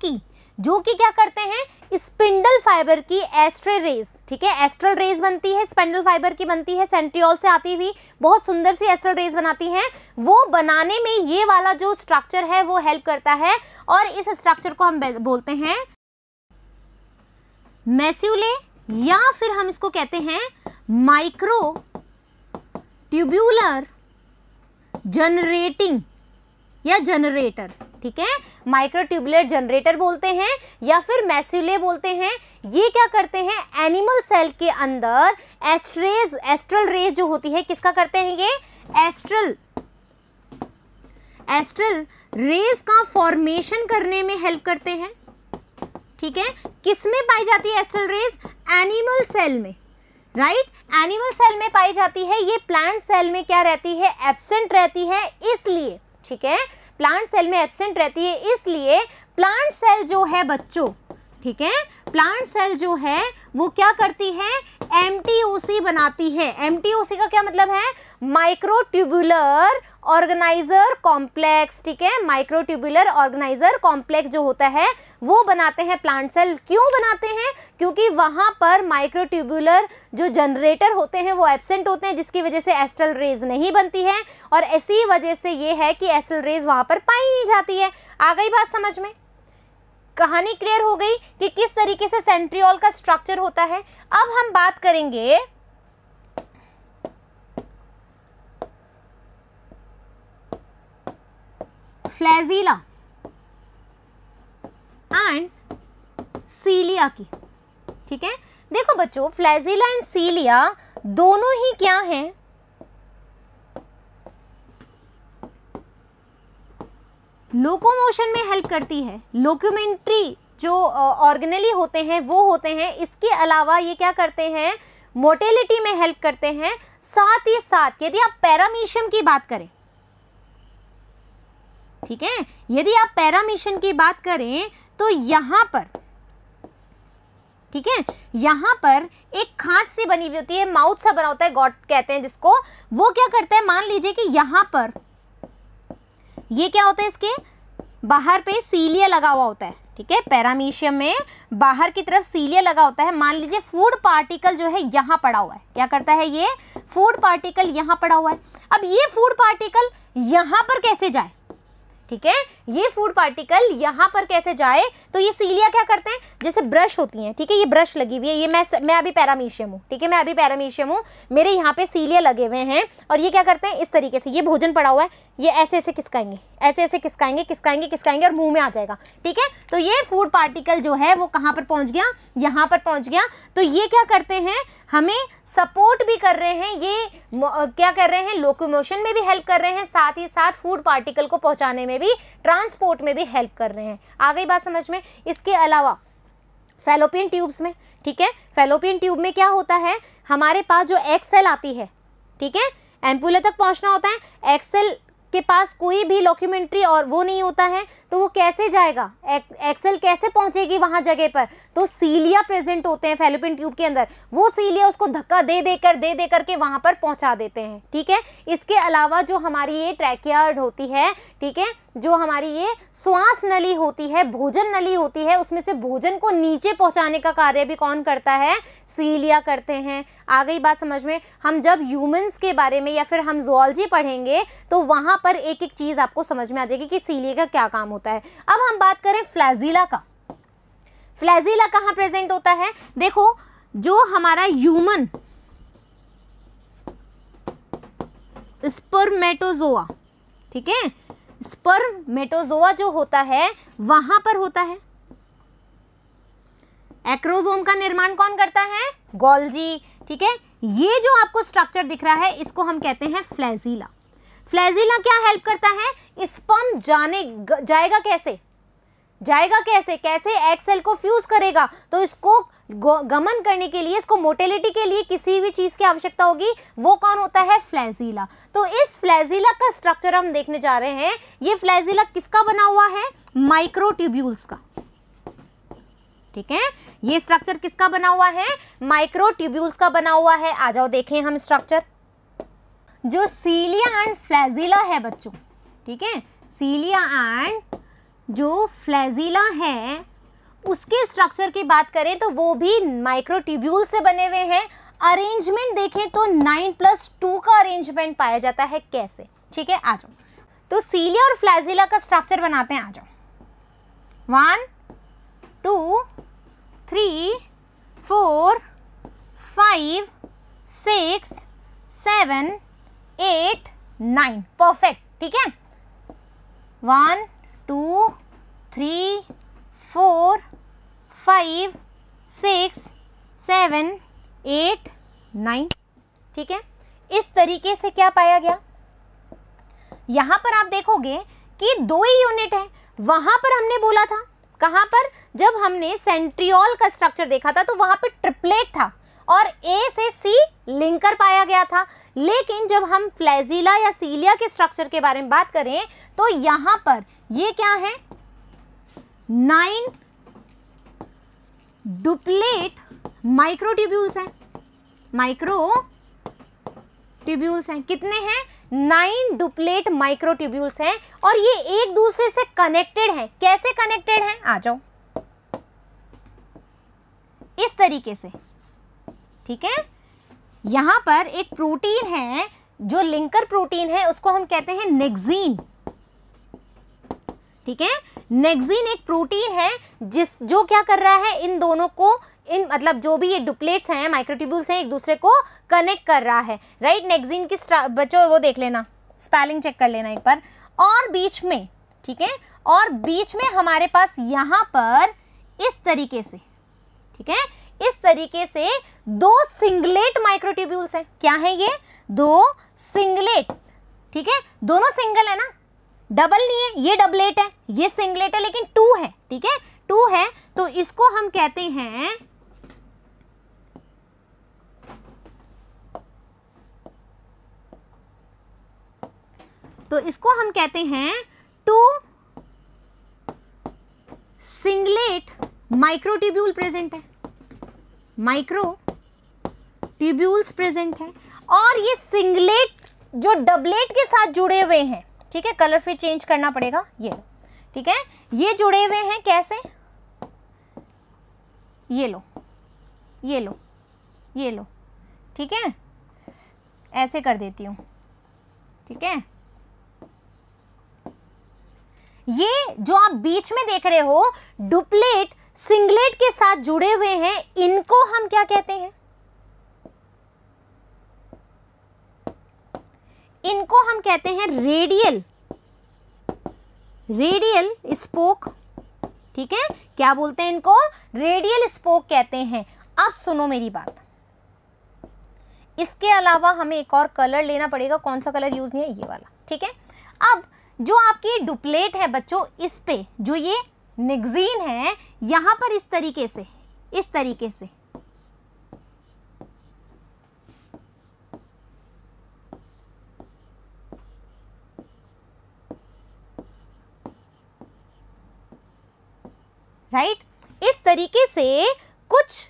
कि क्या करते हैं, स्पिंडल फाइबर की एस्ट्रल रेज, ठीक है, एस्ट्रल रेज बनती है, स्पिंडल फाइबर की बनती है, सेंट्रियोल से आती हुई बहुत सुंदर सी एस्ट्रल रेज बनाती हैं। वो बनाने में ये वाला जो स्ट्रक्चर है वो हेल्प करता है, और इस स्ट्रक्चर को हम बोलते हैं मेस्यूले, या फिर हम इसको कहते हैं माइक्रो ट्यूब्यूलर जनरेटिंग या जनरेटर, ठीक है, माइक्रोट्यूबुलर जनरेटर बोलते हैं या फिर मेस्यूले बोलते हैं। ये क्या करते हैं, एनिमल सेल के अंदर एस्ट्रल रेज जो होती है, किसका करते हैं ये, एस्ट्रल रेज का फॉर्मेशन करने में हेल्प करते हैं, ठीक है। किस में पाई जाती है एस्ट्रल रेज, एनिमल सेल में, राइट, एनिमल सेल में पाई जाती है। ये प्लांट सेल में क्या रहती है, एब्सेंट रहती है, इसलिए, ठीक है, प्लांट सेल में एब्सेंट रहती है, इसलिए प्लांट सेल जो है बच्चों, ठीक है, प्लांट सेल जो है वो क्या करती है, एमटीओसी बनाती है। एमटीओसी का क्या मतलब है, माइक्रोट्यूबुलर ऑर्गेनाइजर कॉम्प्लेक्स, ठीक है, माइक्रोट्यूबुलर ऑर्गेनाइजर कॉम्प्लेक्स जो होता है वो बनाते हैं प्लांट सेल। क्यों बनाते हैं, क्योंकि वहां पर माइक्रोट्यूबुलर जो जनरेटर होते हैं वो एब्सेंट होते हैं, जिसकी वजह से एस्ट्रल रेज नहीं बनती है, और ऐसी वजह से ये है कि एस्ट्रल रेज वहां पर पाई नहीं जाती है। आ गई बात समझ में, कहानी क्लियर हो गई कि किस तरीके से सेंट्रियोल का स्ट्रक्चर होता है। अब हम बात करेंगे फ्लैजिला एंड सीलिया की, ठीक है। देखो बच्चों, फ्लैजिला एंड सीलिया दोनों ही क्या हैं, लोकोमोशन में हेल्प करती है। लोक्यूमेंट्री जो ऑर्गेनेली होते हैं वो होते हैं, इसके अलावा ये क्या करते हैं, मोटिलिटी में हेल्प करते हैं। साथ ही साथ यदि आप पैरामीशियम की बात करें, ठीक है, यदि आप पैरामीशियम की बात करें तो यहां पर, ठीक है, यहां पर एक खांच सी बनी हुई होती है, माउथ सा बना होता है, गॉट कहते हैं जिसको। वो क्या करता है, मान लीजिए कि यहां पर ये क्या होता है, इसके बाहर पे सीलिया लगा हुआ होता है, ठीक है, पैरामीशियम में बाहर की तरफ सीलिया लगा होता है। मान लीजिए फूड पार्टिकल जो है यहाँ पड़ा हुआ है, क्या करता है ये, फूड पार्टिकल यहाँ पड़ा हुआ है। अब ये फूड पार्टिकल यहाँ पर कैसे जाए, ठीक है, ये फूड पार्टिकल यहाँ पर कैसे जाए, तो ये सीलिया क्या करते हैं, जैसे ब्रश होती हैं, ठीक है, ये ब्रश लगी हुई है, ये मैं अभी पैरामीशियम हूँ, ठीक है, मैं अभी पैरामीशियम हूँ, मेरे यहाँ पे सीलिया लगे हुए हैं, और ये क्या करते हैं, इस तरीके से, ये भोजन पड़ा हुआ है, ये ऐसे ऐसे खिसकाएंगे, ऐसे ऐसे खिसकाएंगे खिसकाएंगे खिसकाएंगे और मुंह में आ जाएगा, ठीक है। तो ये फूड पार्टिकल जो है वो कहाँ पर पहुँच गया, यहाँ पर पहुँच गया। तो ये क्या करते हैं, हमें सपोर्ट भी कर रहे हैं, ये क्या कर रहे हैं, लोकोमोशन में भी हेल्प कर रहे हैं, साथ ही साथ फूड पार्टिकल को पहुंचाने में भी, ट्रांसपोर्ट में भी हेल्प कर रहे हैं। आ गई बात समझ में। इसके अलावा फैलोपियन ट्यूब्स में, ठीक है, फैलोपियन ट्यूब में क्या होता है, हमारे पास जो एग सेल आती है, ठीक है, एम्पुला तक पहुंचना होता है, एग सेल के पास कोई भी डॉक्यूमेंट्री और वो नहीं होता है, तो वो कैसे जाएगा, एक्सेल कैसे पहुंचेगी वहां जगह पर, तो सीलिया प्रेजेंट होते हैं फैलोपियन ट्यूब के अंदर, वो सीलिया उसको धक्का दे दे करके वहां पर पहुंचा देते हैं, ठीक है। इसके अलावा जो हमारी ये ट्रैकियार्ड होती है, ठीक है, जो हमारी ये श्वास नली होती है, भोजन नली होती है, उसमें से भोजन को नीचे पहुंचाने का कार्य भी कौन करता है, सीलिया करते हैं। आ गई बात समझ में। हम जब ह्यूमंस के बारे में या फिर हम ज़ूलॉजी पढ़ेंगे तो वहां पर एक एक चीज आपको समझ में आ जाएगी कि सीलिया का क्या काम होता है। अब हम बात करें फ्लैजिला का। फ्लैजिला कहाँ प्रेजेंट होता है, देखो जो हमारा ह्यूमन स्पर्मेटोजोआ, ठीक है, स्पर्मेटोजोआ जो होता है वहां पर होता है। एक्रोसोम का निर्माण कौन करता है, गोल्जी, ठीक है। ये जो आपको स्ट्रक्चर दिख रहा है इसको हम कहते हैं फ्लैजिला। फ्लैजिला क्या हेल्प करता है, स्पर्म जाएगा कैसे, कैसे एग सेल को फ्यूज करेगा, तो इसको गमन करने के लिए, इसको मोटिलिटी के लिए किसी भी चीज की आवश्यकता होगी, वो कौन होता है, फ्लैजिला। तो इस फ्लैजिला का स्ट्रक्चर हम देखने जा रहे हैं। ये फ्लैजिला किसका बना हुआ है, माइक्रोट्यूब्यूल्स का, ठीक है। ये स्ट्रक्चर किसका बना हुआ है, माइक्रोट्यूब्यूल्स का बना हुआ है। आ जाओ देखें हम स्ट्रक्चर। जो सीलिया एंड फ्लैजिला है बच्चों, ठीक है, सीलिया एंड जो फ्लैजिला है उसके स्ट्रक्चर की बात करें तो वो भी माइक्रोट्यूब्यूल से बने हुए हैं। अरेंजमेंट देखें तो 9+2 का अरेंजमेंट पाया जाता है। कैसे? ठीक है, आ जाओ। तो सीलिया और फ्लैजिला का स्ट्रक्चर बनाते हैं, आ जाओ। 1 2 3 4 5 6 7 8 9, परफेक्ट। ठीक है, 1 2 3 4 5 6 7 8 9। ठीक है, इस तरीके से क्या पाया गया? यहां पर आप देखोगे कि 2 ही यूनिट है। वहां पर हमने बोला था, कहां पर? जब हमने सेंट्रियोल का स्ट्रक्चर देखा था तो वहां पर ट्रिपलेट था और A से C लिंकर पाया गया था। लेकिन जब हम फ्लैजिला या सीलिया के स्ट्रक्चर के बारे में बात करें तो यहां पर ये क्या है? 9 डुप्लेट माइक्रोट्यूब्यूल्स हैं। माइक्रोट्यूब्यूल्स हैं, कितने हैं? 9 डुप्लेट माइक्रोट्यूब्यूल्स हैं और ये एक दूसरे से कनेक्टेड हैं। कैसे कनेक्टेड हैं? आ जाओ, इस तरीके से। ठीक है, यहां पर एक प्रोटीन है जो लिंकर प्रोटीन है, उसको हम कहते हैं नेक्सीन। ठीक है, नेक्सीन एक प्रोटीन है जो क्या कर रहा है, इन दोनों को, इन मतलब जो भी ये डुप्लेट्स हैं, माइक्रोट्यूब्यूल्स हैं, एक दूसरे को कनेक्ट कर रहा है। राइट, नेक्सीन की बच्चों वो देख लेना, स्पेलिंग चेक कर लेना एक बार। और बीच में, ठीक है, और बीच में हमारे पास यहां पर इस तरीके से, ठीक है, इस तरीके से 2 सिंगलेट माइक्रोट्यूब्यूल्स हैं। क्या है ये? 2 सिंगलेट। ठीक है, दोनों सिंगल है ना, डबल नहीं है, ये डबलेट है, ये सिंगलेट है, लेकिन 2 है। ठीक है, 2 है तो इसको हम कहते हैं टू सिंगलेट माइक्रोट्यूब्यूल प्रेजेंट है, माइक्रोट्यूब्यूल्स प्रेजेंट है। और ये सिंगलेट जो डबलेट के साथ जुड़े हुए हैं, ठीक है, कलर फिर चेंज करना पड़ेगा, ये ठीक है, ये जुड़े हुए हैं। कैसे? ये लो, ये लो, ये लो। ठीक है, ऐसे कर देती हूं। ठीक है, ये जो आप बीच में देख रहे हो डुप्लेट सिंगलेट के साथ जुड़े हुए हैं, इनको हम क्या कहते हैं? इनको हम कहते हैं रेडियल स्पोक। ठीक है, क्या बोलते हैं इनको? रेडियल स्पोक कहते हैं। अब सुनो मेरी बात, इसके अलावा हमें एक और कलर लेना पड़ेगा। कौन सा कलर यूज नहीं है? ये वाला। ठीक है, अब जो आपकी डुप्लेट है बच्चों, इस पे जो ये नेक्सीन है, यहां पर इस तरीके से, राइट, इस तरीके से कुछ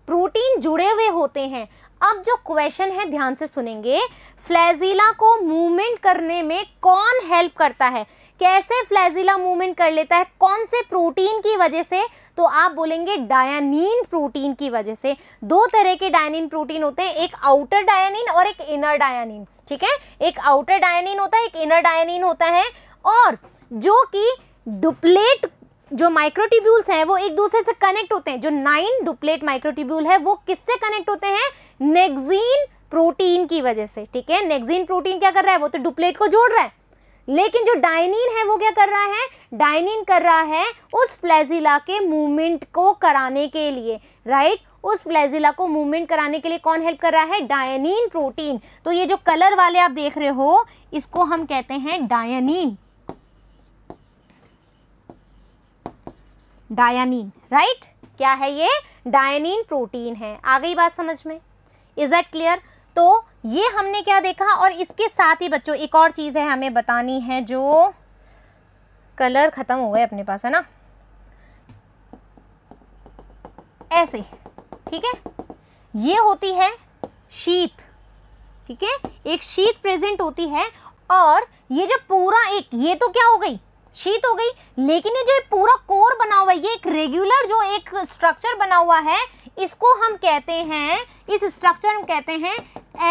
प्रोटीन जुड़े हुए होते हैं। अब जो क्वेश्चन है ध्यान से सुनेंगे, फ्लैजिला को मूवमेंट करने में कौन हेल्प करता है? कैसे फ्लैजिला मूवमेंट कर लेता है? कौन से प्रोटीन की वजह से? तो आप बोलेंगे डायनीन प्रोटीन की वजह से। 2 तरह के डायनीन प्रोटीन होते हैं, एक आउटर डायनीन और एक इनर डायनीन। ठीक है, एक आउटर डायनीन होता है, एक इनर डायनीन होता है। और जो कि डुप्लेट जो माइक्रोट्यूब्यूल्स हैं वो एक दूसरे से कनेक्ट होते हैं। जो 9 डुप्लेट माइक्रोट्यूब्यूल है वो किससे कनेक्ट होते हैं? नेक्सीन प्रोटीन की वजह से। ठीक है, नेक्सीन प्रोटीन क्या कर रहा है? वो तो डुप्लेट को जोड़ रहा है, लेकिन जो डायनीन है वो क्या कर रहा है? डायनीन कर रहा है उस फ्लैजिला के मूवमेंट को कराने के लिए। राइट, उस फ्लैजिला को मूवमेंट कराने के लिए कौन हेल्प कर रहा है? डायनीन प्रोटीन। तो ये जो कलर वाले आप देख रहे हो, इसको हम कहते हैं डायनीन। राइट, क्या है ये? डायनीन प्रोटीन है। आ गई बात समझ में? Is that clear? तो ये हमने क्या देखा, और इसके साथ ही बच्चों एक और चीज है हमें बतानी है। जो कलर खत्म हो गए अपने पास, है ना, ऐसे। ठीक है, ये होती है शीथ। ठीक है, एक शीथ प्रेजेंट होती है और ये जो पूरा एक, ये तो क्या हो गई, शीट हो गई, लेकिन ये जो पूरा कोर बना हुआ है, ये एक रेगुलर जो एक स्ट्रक्चर बना हुआ है, इसको हम कहते हैं, इस स्ट्रक्चर हम कहते हैं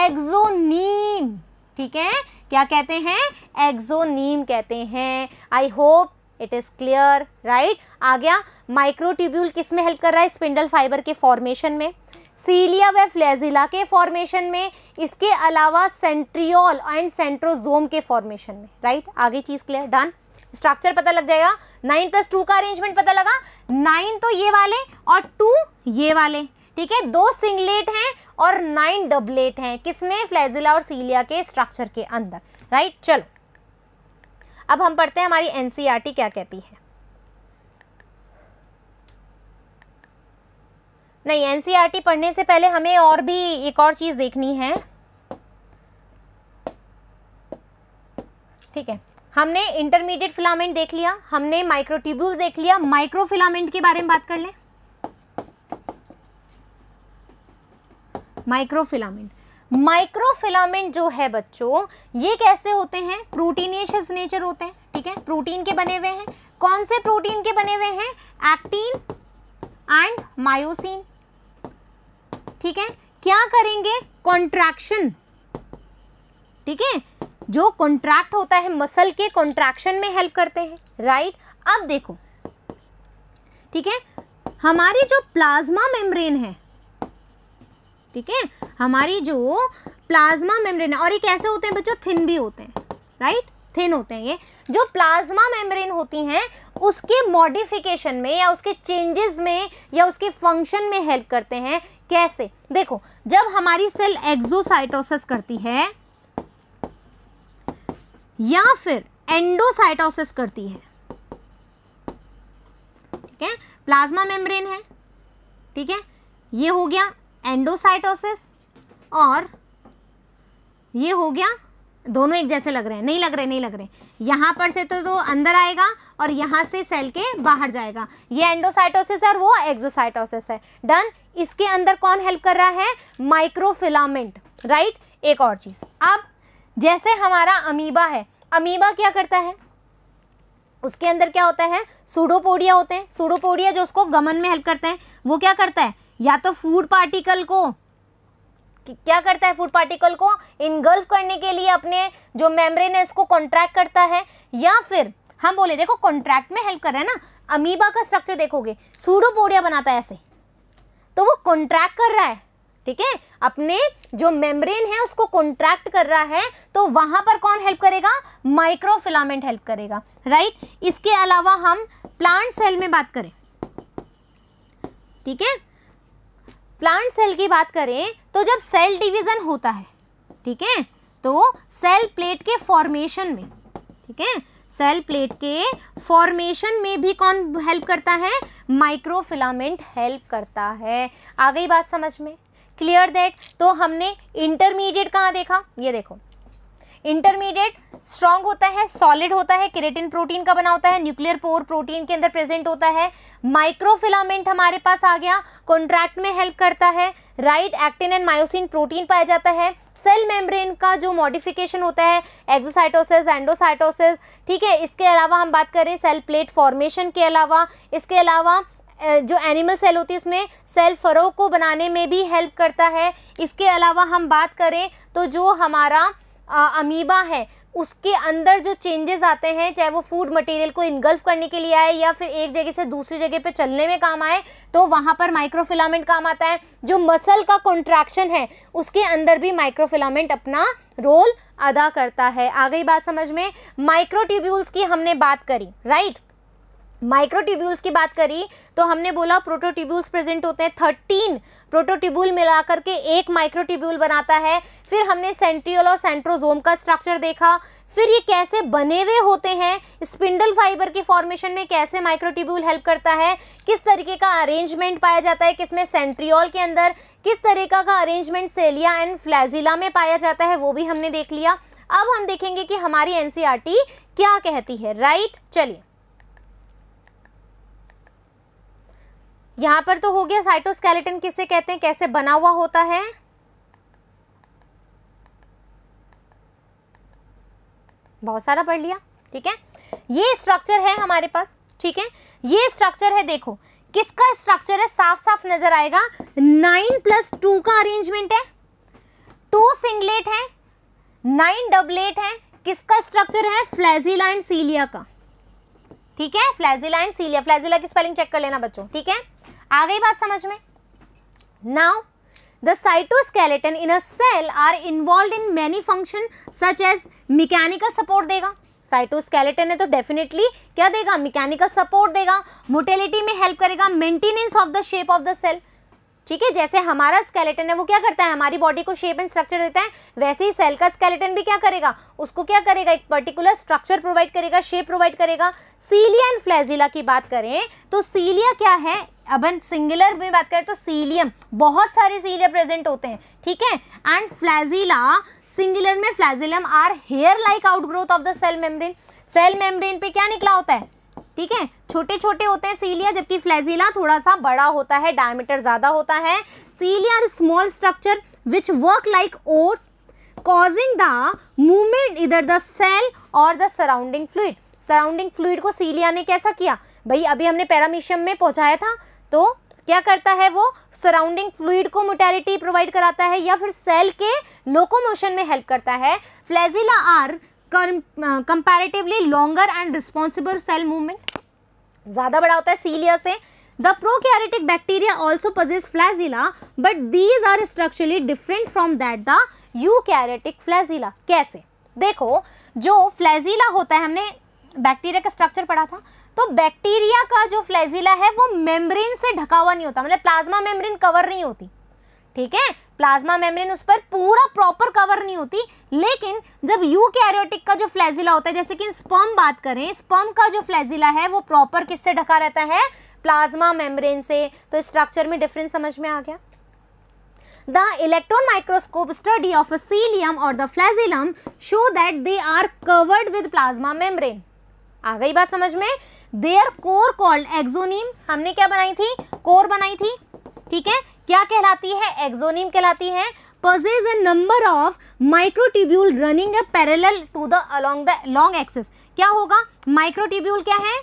एक्सोनीम। ठीक है, क्या कहते हैं, एक्सोनीम कहते हैं। I hope it is clear, right. आ गया, माइक्रोट्यूब्यूल किस में हेल्प कर रहा है, स्पिंडल फाइबर के फॉर्मेशन में, सीलिया व फ्लैजिला के फॉर्मेशन में, इसके अलावा सेंट्रियोल एंड सेंट्रोजोम के फॉर्मेशन में, राइट। आगे चीज क्लियर, डन। स्ट्रक्चर पता लग जाएगा, 9+2 का अरेंजमेंट पता लगा, 9 तो ये वाले और 2 ये वाले, ठीक है, 2 सिंगलेट हैं और 9 डबलेट हैं, किसमें, फ्लैजिला और सीलिया के स्ट्रक्चर के अंदर, राइट। चलो अब हम पढ़ते हैं हमारी एनसीईआरटी क्या कहती है। नहीं, एनसीईआरटी पढ़ने से पहले हमें और भी एक और चीज देखनी है। ठीक है, हमने इंटरमीडिएट फिलामेंट देख लिया, हमने माइक्रोट्यूब्यूल्स देख लिया, माइक्रोफिलामेंट के बारे में बात कर लें। माइक्रोफिलामेंट जो है बच्चों, ये कैसे होते हैं, प्रोटीनेशियस नेचर होते हैं। ठीक है, प्रोटीन के बने हुए हैं। कौन से प्रोटीन के बने हुए हैं, एक्टिन एंड मायोसिन। ठीक है, क्या करेंगे, कॉन्ट्रैक्शन। ठीक है, जो कॉन्ट्रैक्ट होता है मसल के कॉन्ट्रैक्शन में हेल्प करते हैं, राइट। अब देखो, ठीक है, हमारी जो प्लाज्मा मेम्ब्रेन है, ठीक है, हमारी जो प्लाज्मा मेम्ब्रेन है, और ये कैसे होते हैं बच्चों, थिन भी होते हैं, राइट, थिन होते हैं। ये जो प्लाज्मा मेम्ब्रेन होती हैं उसके मॉडिफिकेशन में या उसके चेंजेस में या उसके फंक्शन में हेल्प करते हैं। कैसे, देखो, जब हमारी सेल एक्सोसाइटोसिस करती है या फिर एंडोसाइटोसिस करती है, ठीक है, प्लाज्मा मेम्ब्रेन है, ठीक है, ये हो गया एंडोसाइटोसिस और ये हो गया, दोनों एक जैसे लग रहे हैं, नहीं लग रहे, यहाँ पर से तो अंदर आएगा और यहाँ से सेल के बाहर जाएगा, ये एंडोसाइटोसिस है और वो एक्सोसाइटोसिस है, डन। इसके अंदर कौन हेल्प कर रहा है, माइक्रोफिलामेंट, राइट। एक और चीज, अब जैसे हमारा अमीबा है, अमीबा क्या करता है, उसके अंदर क्या होता है, सूडोपोडिया होते हैं, सूडोपोडिया जो उसको गमन में हेल्प करते हैं। वो क्या करता है, या तो फूड पार्टिकल को क्या करता है, फूड पार्टिकल को इनगल्फ करने के लिए अपने जो मेम्ब्रेन है इसको कॉन्ट्रैक्ट करता है, या फिर हम बोले देखो कॉन्ट्रैक्ट में हेल्प कर रहा है ना। अमीबा का स्ट्रक्चर देखोगे, सूडोपोडिया बनाता है ऐसे, तो वो कॉन्ट्रैक्ट कर रहा है, ठीक है, अपने जो मेम्ब्रेन है उसको कॉन्ट्रैक्ट कर रहा है, तो वहां पर कौन हेल्प करेगा, माइक्रोफिलामेंट हेल्प करेगा, राइट। इसके अलावा हम प्लांट सेल में बात करें, ठीक है, प्लांट सेल की बात करें तो जब सेल डिवीजन होता है, ठीक है, तो सेल प्लेट के फॉर्मेशन में, ठीक है, सेल प्लेट के फॉर्मेशन में भी कौन हेल्प करता है, माइक्रोफिलामेंट हेल्प करता है। आ गई बात समझ में, क्लियर दैट। तो हमने इंटरमीडिएट कहाँ देखा, ये देखो, इंटरमीडिएट स्ट्रॉन्ग होता है, सॉलिड होता है, केराटिन प्रोटीन का बना होता है, न्यूक्लियर पोर प्रोटीन के अंदर प्रेजेंट होता है। माइक्रोफिलामेंट हमारे पास आ गया, कॉन्ट्रैक्ट में हेल्प करता है, right. Actin and myosin protein पाया जाता है। सेल मेम्ब्रेन का जो मॉडिफिकेशन होता है, एक्सोसाइटोसिस, एंडोसाइटोसिस, ठीक है। इसके अलावा हम बात करें सेल प्लेट फॉर्मेशन के अलावा, इसके अलावा जो एनिमल सेल होती है इसमें सेल फरो को बनाने में भी हेल्प करता है। इसके अलावा हम बात करें तो जो हमारा अमीबा है उसके अंदर जो चेंजेस आते हैं, चाहे वो फूड मटेरियल को इनगल्फ करने के लिए आए या फिर एक जगह से दूसरी जगह पे चलने में काम आए, तो वहाँ पर माइक्रोफिलामेंट काम आता है। जो मसल का कॉन्ट्रैक्शन है उसके अंदर भी माइक्रोफिलामेंट अपना रोल अदा करता है। आ गई बात समझ में। माइक्रोट्यूब्यूल्स की हमने बात करी, राइट। माइक्रोट्यूब्यूल्स की बात करी तो हमने बोला प्रोटोट्यूब्यूल्स प्रेजेंट होते हैं, 13 प्रोटोट्यूब्यूल मिलाकर के एक माइक्रोट्यूब्यूल बनाता है। फिर हमने सेंट्रियोल और सेंट्रोजोम का स्ट्रक्चर देखा, फिर ये कैसे बने हुए होते हैं, स्पिंडल फाइबर के फॉर्मेशन में कैसे माइक्रोट्यूब्यूल हेल्प करता है, किस तरीके का अरेंजमेंट पाया जाता है किसमें, सेंट्रियोल के अंदर, किस तरीका का अरेंजमेंट सेलिया एंड फ्लैजिला में पाया जाता है, वो भी हमने देख लिया। अब हम देखेंगे कि हमारी एनसीईआरटी क्या कहती है, राइट। चलिए, यहाँ पर तो हो गया साइटोस्केलेटन किसे कहते हैं, कैसे बना हुआ होता है। बहुत सारा पढ़ लिया, ठीक है। ये स्ट्रक्चर है हमारे पास, ठीक है। ये स्ट्रक्चर है, देखो किसका स्ट्रक्चर है, साफ साफ नजर आएगा। 9+2 का अरेंजमेंट है, 2 सिंगलेट है, 9 डबलेट है। किसका स्ट्रक्चर है, फ्लैजिला एंड सीलिया का, ठीक है। फ्लैजिला एंड सीलिया, फ्लैजिला की स्पेलिंग चेक कर लेना बच्चों, ठीक है। आ गई बात समझ में। Now the cytoskeleton in a cell are involve in many function such as mechanical support देगा। साइटोस्केलेटन है तो डेफिनेटली क्या देगा, मैकेनिकल सपोर्ट देगा, मोटिलिटी में हेल्प करेगा, maintenance of the shape of the cell, ठीक है। जैसे हमारा स्केलेटन है वो क्या करता है, हमारी बॉडी को शेप एंड स्ट्रक्चर देता है, वैसे ही सेल का स्केलेटन भी क्या करेगा, उसको क्या करेगा, एक पर्टिकुलर स्ट्रक्चर प्रोवाइड करेगा, शेप प्रोवाइड करेगा। सीलिया एंड फ्लैजिला की बात करें तो सीलिया क्या है, अपन सिंगुलर में बात करें तो सीलियम, बहुत सारे सीलिया प्रेजेंट होते हैं, ठीक है। एंड फ्लैजिला, सिंगुलर में flagellum are hair like outgrowth of the cell membrane. Cell membrane पे क्या निकला होता है, ठीक है, छोटे छोटे होते हैं सीलिया, जबकि फ्लैजिला थोड़ा सा बड़ा होता है, डायमीटर ज्यादा होता है। Cilia are small structure which work like oats causing the movement इधर द सेल और the surrounding fluid. Surrounding fluid को सीलिया ने कैसा किया भाई, अभी हमने पैरामीशियम में पहुंचाया था, तो क्या करता है वो, सराउंडिंग फ्लूइड को मोटिलिटी प्रोवाइड कराता है या फिर सेल के लोकोमोशन में हेल्प करता है। Flagella are comparatively longer and responsible cell movement, ज्यादा बड़ा होता है सीलिया से। The prokaryotic bacteria also possess flagella but these are structurally different from that the eukaryotic flagella. कैसे, देखो जो फ्लैजिला होता है, हमने बैक्टीरिया का स्ट्रक्चर पढ़ा था, तो बैक्टीरिया का जो फ्लैजिला है वो मेम्ब्रेन से ढका हुआ नहीं होता, मतलब प्लाज्मा मेम्ब्रेन कवर नहीं होती, ठीक है। प्लाज्मा मेम्ब्रेन उस पर पूरा प्रॉपर कवर नहीं होती। लेकिन जब यूकैरियोटिक का जो फ्लैजिला होता है, जैसे कि स्पर्म बात करें, स्पर्म का जो फ्लैजिला है वो प्रॉपर किससे ढका रहता है, प्लाज्मा मेम्ब्रेन से। तो स्ट्रक्चर में डिफरेंस समझ में आ गया। The electron microscope study of a cilium or the flagellum show that they are covered with plasma membrane। आ गई बात समझ में। Their core called exonym, हमने क्या बनाई थी, कोर बनाई थी, ठीक है, क्या कहलाती है, एक्सोनीम कहलाती है। possess a number of microtubule running a parallel to the along the long axis। क्या होगा, माइक्रोट्यूब्यूल क्या है,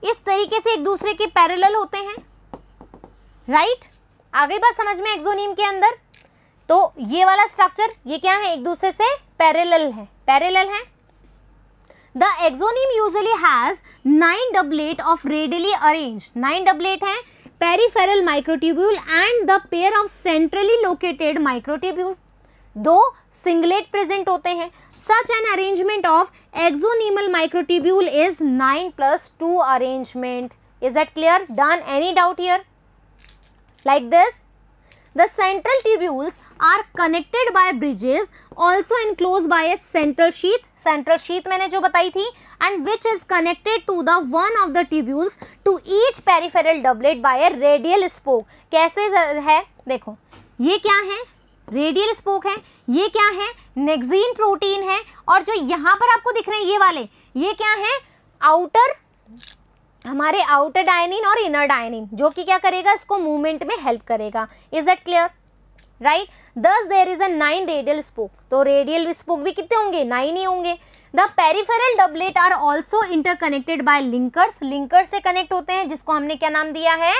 इस तरीके से एक दूसरे के पैरेलल होते हैं, राइट। आ गई बात समझ में। एक्सोनीम के अंदर तो ये वाला स्ट्रक्चर, ये क्या है, एक दूसरे से पैरेलल है, पैरेलल है। The exonym usually has 9 doublet of radially arranged, 9 doublet है, peripheral microtubule and the pair of centrally located microtubule। 2 singlet present होते हैं। Such an arrangement of exonymal microtubule is 9+2 arrangement। Is that clear? Done? Any doubt here? Like this, the central tubules are connected by bridges, also enclosed by a central sheath। Central sheath मैंने जो बताई थी, and which is connected to the one of the tubules to each peripheral doublet by a radial spoke. कैसे है, देखो ये क्या है, रेडियल स्पोक है, ये क्या है, नेक्सीन प्रोटीन है, और जो यहाँ पर आपको दिख रहे हैं ये वाले, ये क्या है, आउटर, हमारे आउटर डायनिन और इनर डायनिन, जो कि क्या करेगा, इसको मूवमेंट में हेल्प करेगा। Is that clear, right. Thus there is a 9 radial spoke, तो रेडियल स्पोक भी कितने होंगे, 9 ही होंगे। The peripheral doublet are also interconnected by linkers, linker से कनेक्ट होते हैं, जिसको हमने क्या नाम दिया है,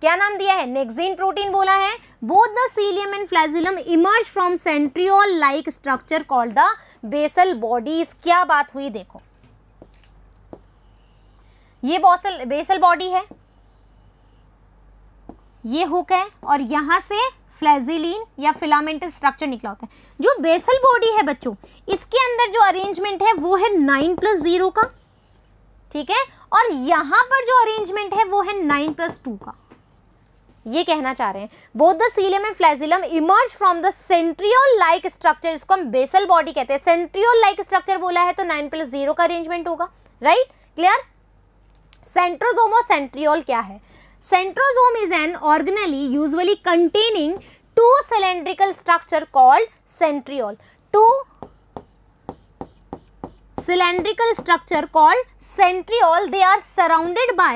क्या नाम दिया है, नेक्सीन प्रोटीन बोला है। Both the cilium and flagellum emerge from centriole like structure called the basal bodies. क्या बात हुई, देखो ये बेसल बॉडी है, ये हुक है, और यहां से फ्लैजिलीन या फिलामेंटस स्ट्रक्चर निकला होता है। जो बेसल बॉडी है बच्चों, इसके अंदर जो अरेंजमेंट है वो है 9+0 का, ठीक है, और यहां पर जो अरेंजमेंट है वो है 9+2 का। ये कहना चाह रहे हैं both the cilium and flagellum emerge from the centriole like structure, इसको हम बेसल बॉडी कहते हैं। सेंट्रियोल लाइक स्ट्रक्चर बोला है तो 9+0 का अरेंजमेंट होगा, राइट, क्लियर। सेंट्रोसोम और सेंट्रियोल क्या है, centrosome is an organelle usually containing 2 cylindrical structure called centriole, 2 cylindrical structure called centriole, they are surrounded by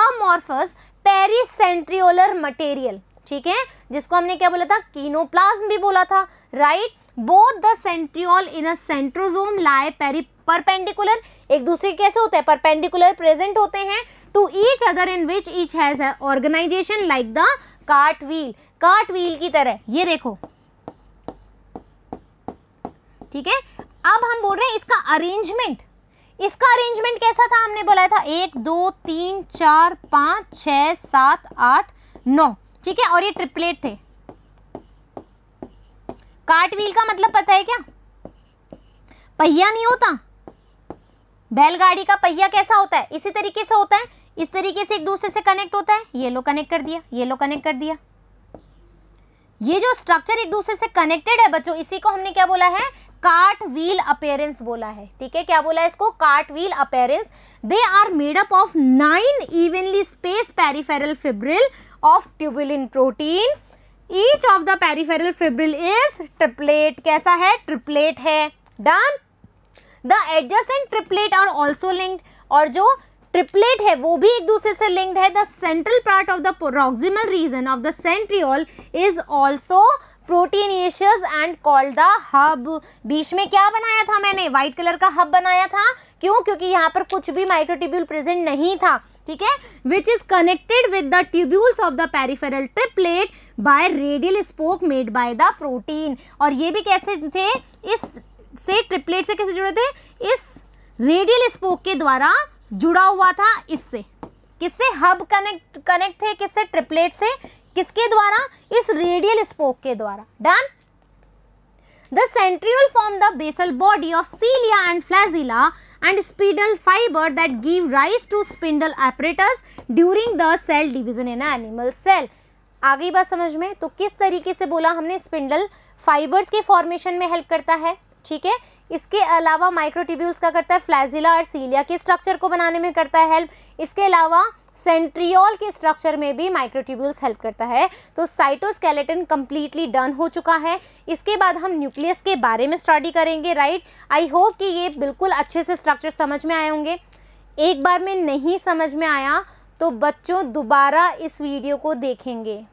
amorphous pericentriolar material, ठीक है, जिसको हमने क्या बोला था, कीनोप्लाज्म भी बोला था, right. Both the centriole in a centrosome lie perpendicular, एक दूसरे कैसे होते हैं, परपेंडिकुलर प्रेजेंट होते हैं to each other in which each has a organisation like the cart wheel, cart wheel की तरह, ये देखो, ठीक है। अब हम बोल रहे हैं इसका अरेंजमेंट, इसका अरेंजमेंट कैसा था, हमने बोला था 1 2 3 4 5 6 7 8 9, ठीक है, और ये ट्रिपलेट थे। कार्ट व्हील का मतलब पता है क्या, पहिया नहीं होता, बैलगाड़ी का पहिया कैसा होता है, इसी तरीके से होता है, इस तरीके से एक दूसरे से कनेक्ट होता है, ये लो कनेक्ट कर दिया, ये लो कनेक्ट कर दिया, ये जो स्ट्रक्चर एक दूसरे से कनेक्टेड है बच्चों, इसी को हमने क्या बोला है, कार्ट व्हील अपीयरेंस बोला है, ठीक है। क्या बोला है इसको, cart wheel appearance. They are made up of 9 evenly space peripheral fibril of tubulin protein, each of the peripheral fibril is triplet, कैसा है, ट्रिपलेट है, done. The adjacent triplet are also linked, और जो ट्रिपलेट है वो भी एक दूसरे से लिंक्ड है। The central part of the proximal region of the centriole is also proteinaceous and called the hub. बीच में क्या बनाया था मैंने, व्हाइट कलर का हब बनाया था, क्यों, क्योंकि यहाँ पर कुछ भी माइक्रोट्यूब्यूल प्रेजेंट नहीं था, ठीक है, विच is connected with the tubules of the peripheral triplet bye radial spoke made by the protein. और ये भी कैसे थे, इस से ट्रिपलेट से कैसे जुड़े थे, इस रेडियल स्पोक के द्वारा जुड़ा हुआ था, इससे, किससे, हब कनेक्ट थे, किससे, ट्रिपलेट से, किसके द्वारा, इस रेडियल स्पोक के द्वारा, done. The centriole form the basal body of cilia and flagella and spindle fibre that give rise to spindle apparatus during the cell division in animal cell. आ गई बात समझ में, तो किस तरीके से बोला हमने, स्पिंडल फाइबर्स के फॉर्मेशन में हेल्प करता है, ठीक है। इसके अलावा माइक्रोट्यूब्यूल्स का करता है, फ्लैजिला और सीलिया के स्ट्रक्चर को बनाने में करता है हेल्प, इसके अलावा सेंट्रियोल के स्ट्रक्चर में भी माइक्रोट्यूब्यूल्स हेल्प करता है। तो साइटोस्केलेटन कंप्लीटली डन हो चुका है। इसके बाद हम न्यूक्लियस के बारे में स्टडी करेंगे, राइट। आई होप कि ये बिल्कुल अच्छे से स्ट्रक्चर समझ में आए होंगे। एक बार में नहीं समझ में आया तो बच्चों दोबारा इस वीडियो को देखेंगे,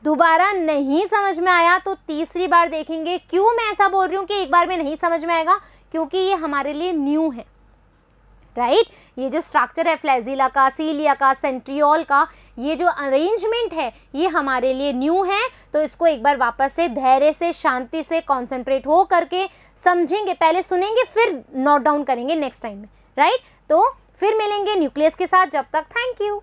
दोबारा नहीं समझ में आया तो तीसरी बार देखेंगे। क्यों मैं ऐसा बोल रही हूँ कि एक बार में नहीं समझ में आएगा, क्योंकि ये हमारे लिए न्यू है, राइट। ये जो स्ट्रक्चर है फ्लैजिला का, सीलिया का, सेंट्रियोल का, ये जो अरेंजमेंट है ये हमारे लिए न्यू है। तो इसको एक बार वापस से धैर्य से, शांति से, कॉन्सेंट्रेट हो करके समझेंगे, पहले सुनेंगे फिर नोट डाउन करेंगे नेक्स्ट टाइम में, राइट। तो फिर मिलेंगे न्यूक्लियस के साथ, जब तक थैंक यू।